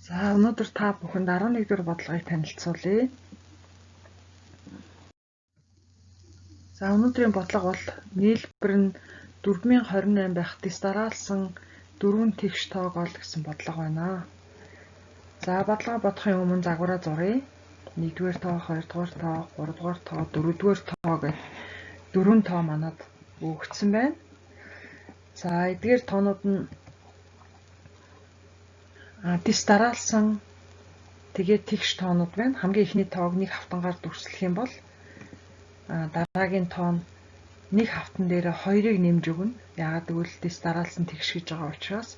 За өнөөдөр та бүхэнд 11-р бодлогыг танилцуулъя. За өнөөдрийн бодлого бол нийлбэр нь 4028 байх дистаралсан 4 тэгш тоог ол гэсэн бодлого байна. За бодлого бодохын өмнө загвараа зуръя. 1-р тоо, 2-р тоо, 3-р тоо, 4-р тоо гэх 4 тоо манад өгөгдсөн байна. За эдгээр тоонууд нь дистаралсан тэгээд тэгш тоонууд байна. Хамгийн ихний тоог нэг хавтангаар дүрслэх юм бол дараагийн тоо нь нэг хавтан дээр 2-ыг нэмж өгнө. Яагаад гэвэл дистаралсан тэгш гэж байгаа учраас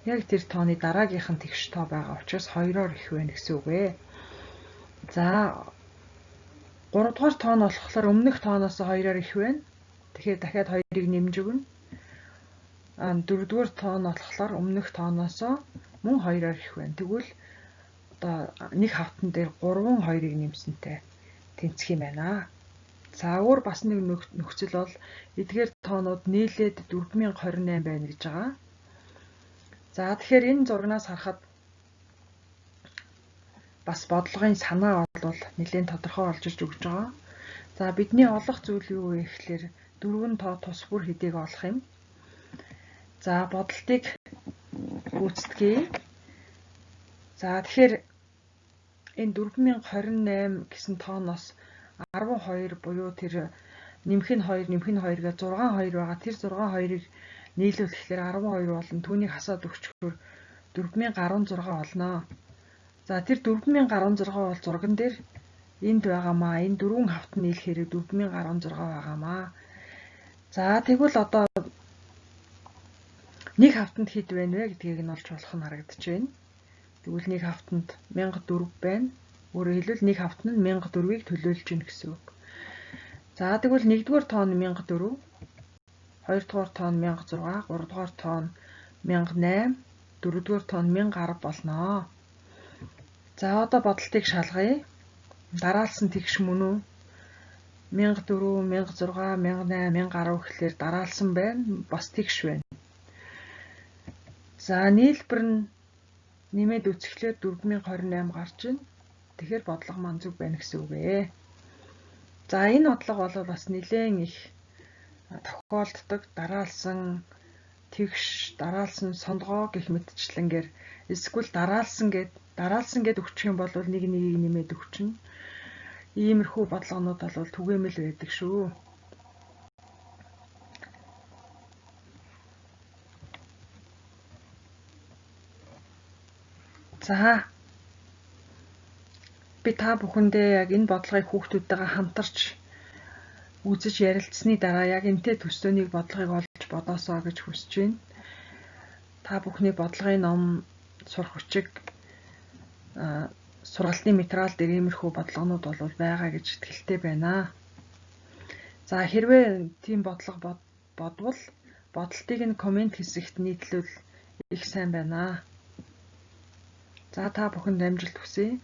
яг тэр тооны дараагийнх нь тэгш тоо байгаа учраас 2-оор их байна гэсэн үг ээ. За 3-р тоо нь болохоор өмнөх тооноос 2-оор их байна. Тэгэхээр дахиад 2-ыг нэмж өгнө. 4-р тоо нь болохоор өмнөх тооноос мөн 2-оор их байна. Тэгвэл одоо нэг хавтан дээр 3 2-ыг нэмсэнтэй тэнцэх юм байна. За өөр бас нэг нөхцөл бол эдгээр тоонууд нийлээд 4028 байна гэж байгаа. За тэгэхээр энэ зурагнаас харахад бас бодлогын санаа бол нэлээд тодорхой олж ирж өгч байгаа. За бидний олох зүйл юу вэ гэхээр 4 тоо тус бүр хэдийг олох юм. За бодлтыг гүйцэтгэе. За тэгэхээр энэ 4028 гэсэн тооноос 12 буюу тэр нэмэх нь 2 гээ 6 2 байгаа. Тэр 6 2-ыг нийлүүлэхээр 12 болно. Түүнийг хасаад өгчхөөр 4016 олно. За тэр 4016 бол зурган дээр энд байгаамаа. Энэ 4 хавтан нийлэхээр 4016 байгаамаа. За тэгвэл одоо нэг хавтанд хэд байна вэ гэдгийг нь олж болох нь харагдаж байна. Тэгвэл нэг хавтанд 1004 байна. Өөрөөр хэлбэл нэг хавтан нь 1004-ийг төлөөлж гин гэсэн үг. За тэгвэл 1-р тоо нь 1004, 2-р тоо нь 1006, 3-р тоо нь 1008, 4-р тоо нь 1010 болно. За одоо бодлтыг шалгая. Дараалсан тэгш мөн үү? 1004, 1006, 1008, 1010 гэхлээр дараалсан байна. Бас тэгш байна. За нийлбэр нь нэмээд үцгэлээр 4028 гарч ийн. Тэгэхээр бодлого маань зөв байна гэсэн үг ээ. За энэ бодлого бол бас нэлээд их тохиолддог дараалсан тэгш, дараалсан сонгоо гэх мэтчлэнгээр эсвэл дараалсан гэд өгчих юм бол нэг нэгийг нэмээд өгчнө. Иймэрхүү бодлогонууд бол түгээмэл байдаг шүү. За би та бүхэндээ яг энэ бодлогыг хүүхдүүдтэйгээ хамтарч үзэж ярилцсны дараа яг энтэй төстөөнийг бодлогыг олж бодоосоо гэж хүсэж байна. Та бүхний бодлогын ном, сурах хүчиг, сургалтын материал дээр иймэрхүү бодлогонууд бол байгаа гэж итгэлтэй байна. За хэрвээ тийм бодлого бодвол бодолтыг нь комент хэсэгт нийтлүүл их сайн байна. За та бүхэнд амжилт хүсье.